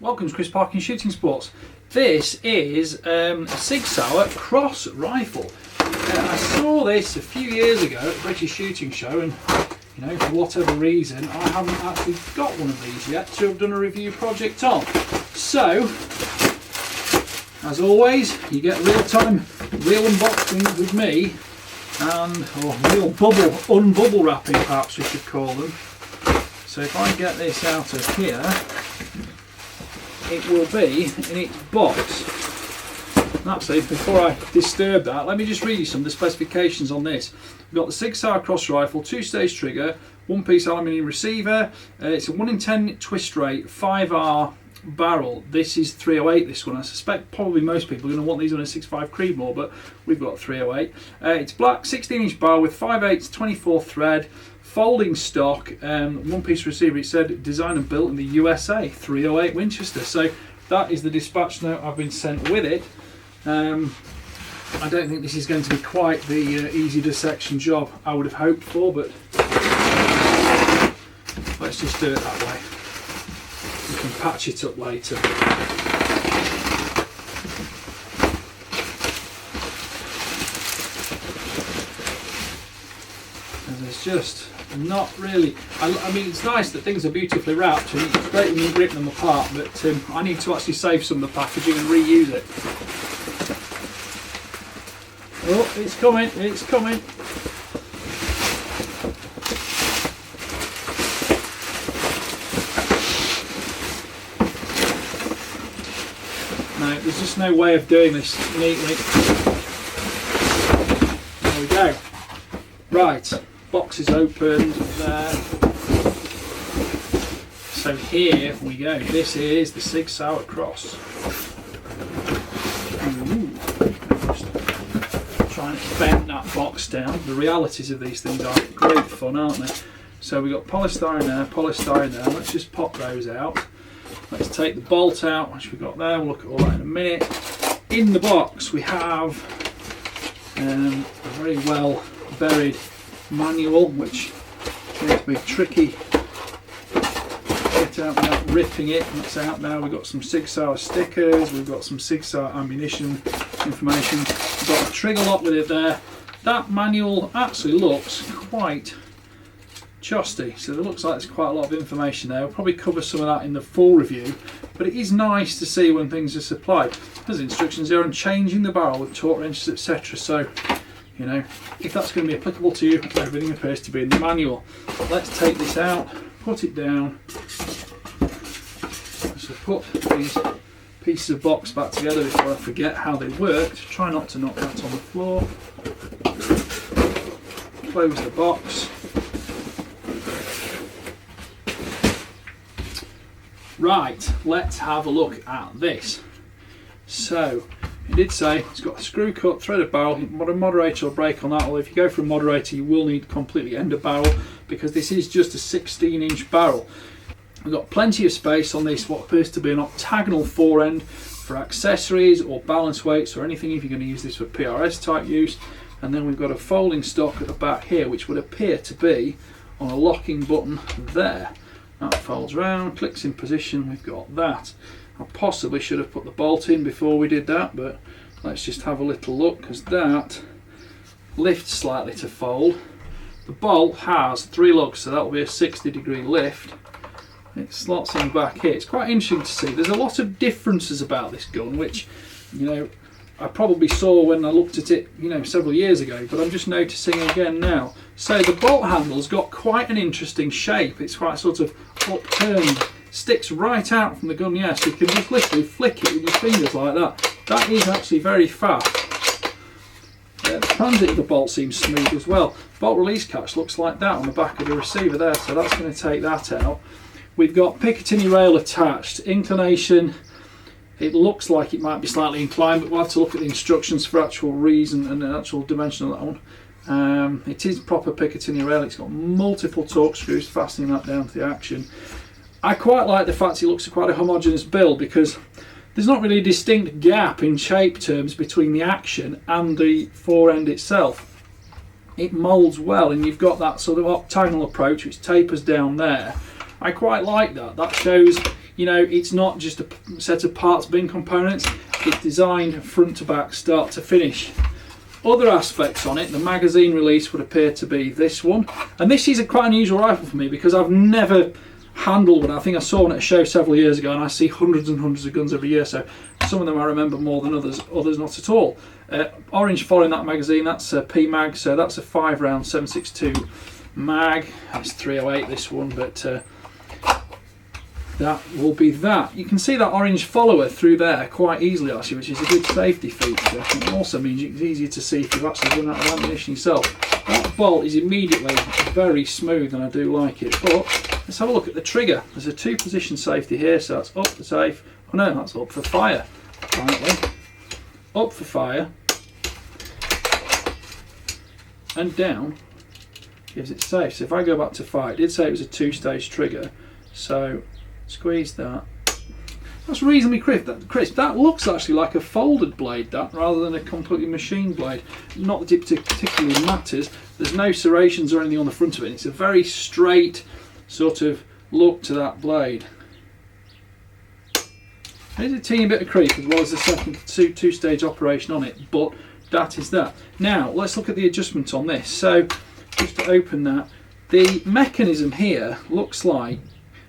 Welcome to Chris Parkin Shooting Sports. This is a SigSauer Cross Rifle. I saw this a few years ago at the British Shooting Show, and for whatever reason I haven't actually got one of these yet to have done a review project on. So, as always, you get real-time, real unboxing with me, or real unbubble wrapping perhaps we should call them. So if I get this out of here, it will be in its box. And actually, before I disturb that, let me just read you some of the specifications on this. We've got the SigSauer Cross Rifle, 2-stage trigger, 1-piece aluminium receiver. It's a 1 in 10 twist rate, 5R barrel. This is 308, this one. I suspect probably most people are going to want these on a 6.5 Creedmoor, but we've got 308. It's black, 16-inch barrel with 5/8 24 thread. Folding stock, 1-piece receiver. It said designed and built in the USA, 308 Winchester. So that is the dispatch note I've been sent with it. I don't think this is going to be quite the easy dissection job I would have hoped for, but let's just do it that way. We can patch it up later. And there's just not really, I mean, it's nice that things are beautifully wrapped and it's great when you rip them apart, but I need to actually save some of the packaging and reuse it. Oh, it's coming, it's coming. No, there's just no way of doing this neatly. There we go. Right. Box is opened there. So here we go. This is the SigSauer Cross. Just trying to bend that box down. The realities of these things are great fun, aren't they? So we've got polystyrene there. Let's just pop those out. Let's take the bolt out, which we've got there. We'll look at all that in a minute. In the box we have a very well buried manual, which is going to be tricky to get out without ripping it. That's out now. We've got some SigSauer stickers, we've got some SigSauer ammunition information, we've got a trigger lock with it there. That manual actually looks quite chusty, so it looks like there's quite a lot of information there. We'll probably cover some of that in the full review, but it is nice to see when things are supplied. There's instructions there on changing the barrel with torque wrenches, etc. So if that's going to be applicable to you, everything appears to be in the manual. Let's take this out, put it down. So put these pieces of box back together before I forget how they work. Try not to knock that on the floor. Close the box. Right, let's have a look at this. So, it did say it's got a screw cut threaded barrel, a moderator or brake on that, although if you go for a moderator you will need completely end of barrel because this is just a 16-inch barrel. We've got plenty of space on this, what appears to be an octagonal forend for accessories or balance weights or anything if you're going to use this for PRS type use. And then we've got a folding stock at the back here which would appear to be on a locking button there. That folds round, clicks in position, we've got that. I possibly should have put the bolt in before we did that, but let's just have a little look because that lifts slightly to fold. The bolt has 3 lugs, so that will be a 60-degree lift. It slots in back here. It's quite interesting to see. There's a lot of differences about this gun, which I probably saw when I looked at it several years ago, but I'm just noticing again now. So the bolt handle's got quite an interesting shape. It's quite sort of upturned. Sticks right out from the gun, so you can just literally flick it with your fingers like that. That is actually very fast. The transit of the bolt seems smooth as well. Bolt release catch looks like that on the back of the receiver there, so that's going to take that out. We've got Picatinny rail attached. Inclination, it looks like it might be slightly inclined, but we'll have to look at the instructions for actual reason and the actual dimension of that one. It is proper Picatinny rail. It's got multiple torque screws fastening that down to the action. I quite like the fact it looks quite a homogeneous build because there's not really a distinct gap in shape terms between the action and the forend itself. It moulds well, and you've got that sort of octagonal approach which tapers down there. I quite like that. That shows You know, it's not just a set of parts bin components, it's designed front to back, start to finish. Other aspects on it, the magazine release would appear to be this one. And this is a quite unusual rifle for me because I've never handled one. I think I saw one at a show several years ago, and I see hundreds and hundreds of guns every year, so some of them I remember more than others, others not at all. Orange following that magazine, that's a P-Mag, so that's a 5-round 7.62 mag. It's 308 this one, but that will be that. You can see that orange follower through there quite easily actually, which is a good safety feature. It also means it's easier to see if you've actually run out of ammunition yourself. That bolt is immediately very smooth and I do like it. But let's have a look at the trigger. There's a 2-position safety here, so that's up for safe. Oh no, that's up for fire. Apparently. Up for fire. And down gives it safe. So if I go back to fire, it did say it was a 2-stage trigger. So squeeze that. That's reasonably crisp. That looks actually like a folded blade, that, rather than a completely machined blade. Not that it particularly matters. There's no serrations or anything on the front of it. It's a very straight sort of look to that blade. There's a teeny bit of creep as well as the second 2-stage operation on it, but that is that. Now let's look at the adjustment on this. So just to open that, the mechanism here looks like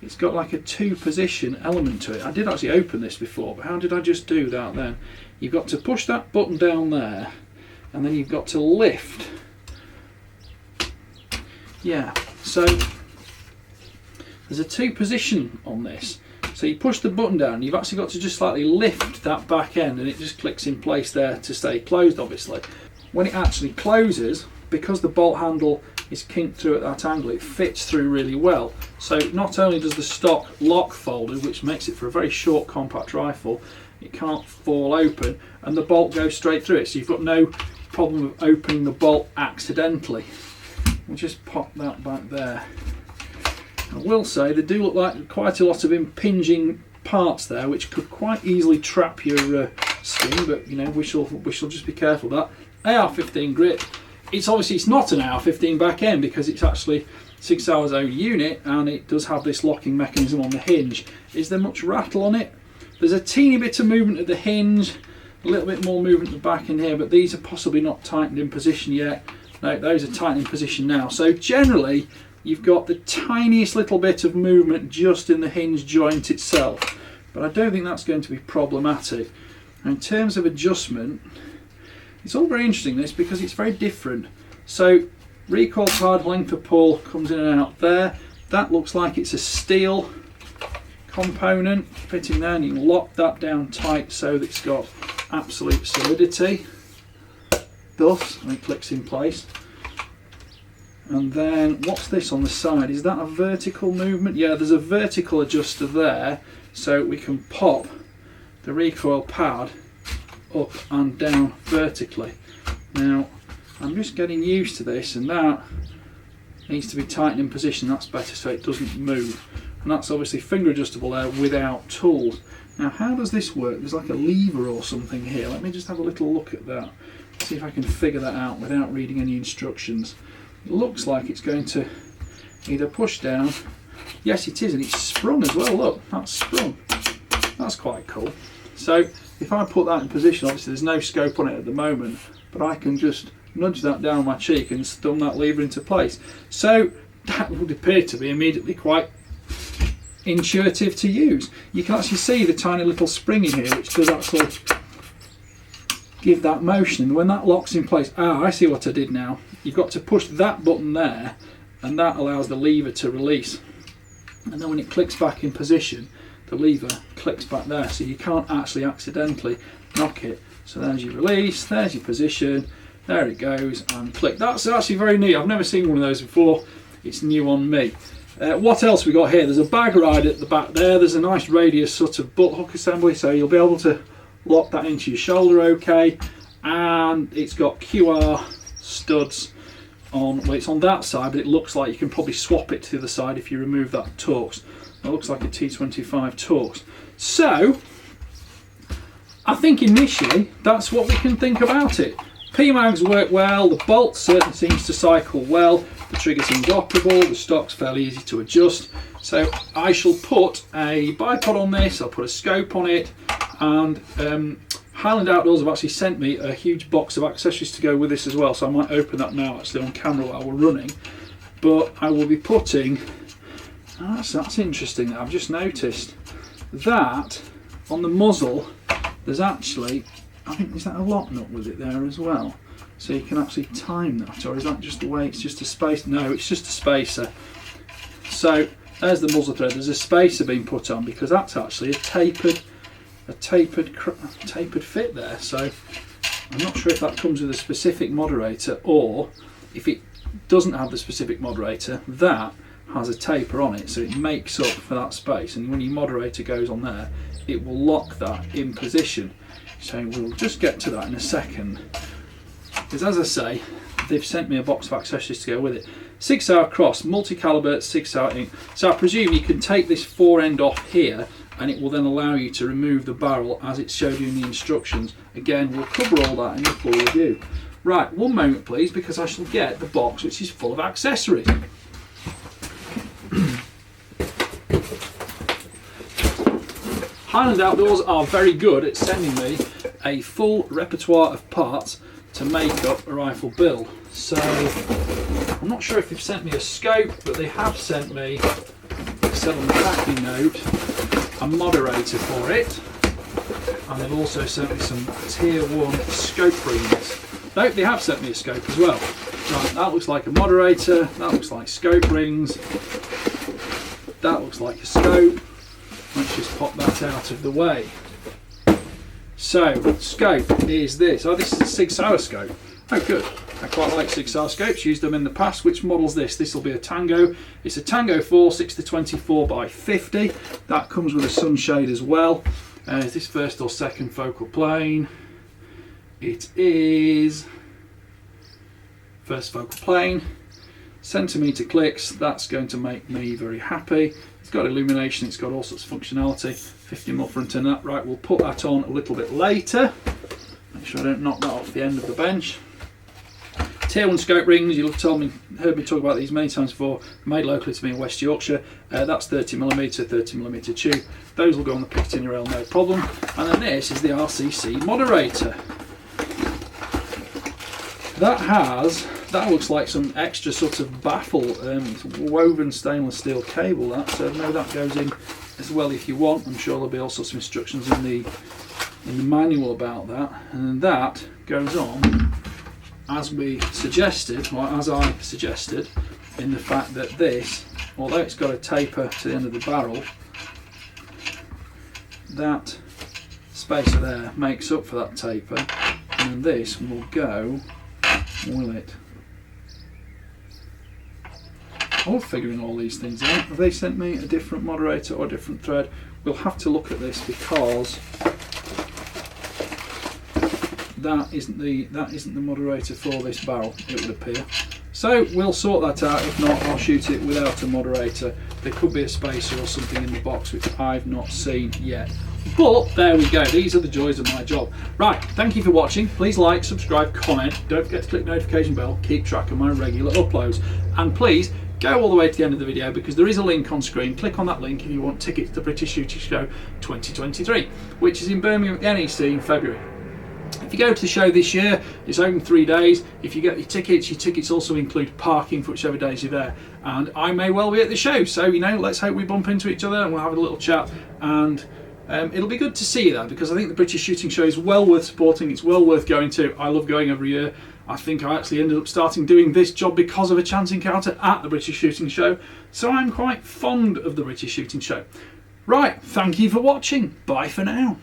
it's got like a 2-position element to it. I did actually open this before, but how did I just do that then? You've got to push that button down there, and then you've got to lift. Yeah, so there's a 2-position on this. So you push the button down, you've actually got to just slightly lift that back end, and it just clicks in place there to stay closed, obviously. When it actually closes, because the bolt handle is kinked through at that angle, it fits through really well. So not only does the stock lock folded, which makes it for a very short compact rifle, it can't fall open, and the bolt goes straight through it, so you've got no problem of opening the bolt accidentally. We'll just pop that back there. I will say they do look like quite a lot of impinging parts there, which could quite easily trap your skin, but you know, we shall just be careful of that. AR-15 grip. It's not an AR-15 back end because it's actually SigSauer's own unit, and it does have this locking mechanism on the hinge. Is there much rattle on it? There's a teeny bit of movement at the hinge, a little bit more movement at the back in here, but these are possibly not tightened in position yet. No, those are tightened in position now. So generally you've got the tiniest little bit of movement just in the hinge joint itself, but I don't think that's going to be problematic. And in terms of adjustment, it's all very interesting this because it's very different. So recoil card, length of pull comes in and out there. That looks like it's a steel component fitting there, and you can lock that down tight so that it's got absolute solidity. Thus, and it clicks in place. And then what's this on the side? Is that a vertical movement? Yeah, there's a vertical adjuster there, so we can pop the recoil pad up and down vertically. Now I'm just getting used to this, and that needs to be tightened in position. That's better so it doesn't move, and that's obviously finger adjustable there without tools. Now how does this work? There's like a lever or something here. Let me just have a little look at that, see if I can figure that out without reading any instructions. It looks like it's going to either push down. Yes, it is, and it's sprung as well. Look, that's sprung. That's quite cool. So if I put that in position, obviously there's no scope on it at the moment, but I can just nudge that down my cheek and thumb that lever into place. So that would appear to be immediately quite intuitive to use. You can actually see the tiny little spring in here which does actually give that motion, and when that locks in place, I see what I did now. You've got to push that button there, and that allows the lever to release, and then when it clicks back in position, the lever clicks back there, so you can't actually accidentally knock it. So there's your release, there's your position, there it goes, and click. That's actually very neat. I've never seen one of those before. It's new on me. What else we got here? There's a bag ride at the back there. There's a nice radius sort of butt hook assembly, so you'll be able to lock that into your shoulder okay, and it's got QR studs on, well, it's on that side, but it looks like you can probably swap it to the other side if you remove that Torx. It looks like a T25 Torx. So I think initially that's what we can think about it. P-mags work well, the bolt certainly seems to cycle well. The trigger seems operable, the stock's fairly easy to adjust. So I shall put a bipod on this, I'll put a scope on it, and Highland Outdoors have actually sent me a huge box of accessories to go with this as well, so I might open that now actually on camera while we're running. But I will be putting, that's interesting, I've just noticed that on the muzzle there's actually, I think, is that a lock nut with it there as well? So you can actually time that, or is that just the way it's just a space? No, it's just a spacer. So there's the muzzle thread, there's a spacer being put on because that's actually a tapered fit there. So I'm not sure if that comes with a specific moderator, or if it doesn't have the specific moderator, that has a taper on it, so it makes up for that space, and when your moderator goes on there, it will lock that in position. So we'll just get to that in a second, because as I say, they've sent me a box of accessories to go with it. SigSauer Cross, multi-caliber SigSauer ink. So I presume you can take this fore end off here, and it will then allow you to remove the barrel as it showed you in the instructions. Again, we'll cover all that in the full review. Right, one moment please, because I shall get the box which is full of accessories. Highland Outdoors are very good at sending me a full repertoire of parts to make up a rifle build. So I'm not sure if they've sent me a scope, but they have sent me, it said on the packing note, a moderator for it, and they've also sent me some tier 1 scope rings. No, they have sent me a scope as well. Right, that looks like a moderator, that looks like scope rings, that looks like a scope. Let's just pop that out of the way. So, scope is this. Oh, this is a SigSauer scope. Oh, good. I quite like SigSauer scopes, used them in the past. Which model's this? This will be a Tango. It's a Tango 4, 6-24 by 50. That comes with a sunshade as well. Is this first or second focal plane? It is first focal plane. Centimetre clicks, that's going to make me very happy. It's got illumination, it's got all sorts of functionality. 50mm front end that. Right, we'll put that on a little bit later. Make sure I don't knock that off the end of the bench. Tier 1 scope rings, you'll have heard me talk about these many times before, made locally to me in West Yorkshire. That's 30mm tube. Those will go on the Picatinny rail, no problem. And then this is the RCC moderator. That looks like some extra sort of baffle, it's woven stainless steel cable, that, so no, that goes in as well if you want. I'm sure there'll be all sorts of instructions in the manual about that, and that goes on as we suggested, or as I suggested, in the fact that this, although it's got a taper to the end of the barrel, that spacer there makes up for that taper, and this will go, will it? I'm figuring all these things out. Have they sent me a different moderator or a different thread? We'll have to look at this, because that isn't the moderator for this barrel, it would appear. So we'll sort that out. If not, I'll shoot it without a moderator. There could be a spacer or something in the box which I've not seen yet. But there we go, these are the joys of my job. Right, thank you for watching. Please like, subscribe, comment. Don't forget to click the notification bell, keep track of my regular uploads. And please go all the way to the end of the video, because there is a link on screen. Click on that link if you want tickets to the British Shooting Show 2023, which is in Birmingham at the NEC in February. If you go to the show this year, it's open 3 days. If you get your tickets also include parking for whichever days you're there. And I may well be at the show, so you know, let's hope we bump into each other and we'll have a little chat. And it'll be good to see you there, because I think the British Shooting Show is well worth supporting. It's well worth going to. I love going every year. I think I actually ended up starting doing this job because of a chance encounter at the British Shooting Show. So I'm quite fond of the British Shooting Show. Right, thank you for watching. Bye for now.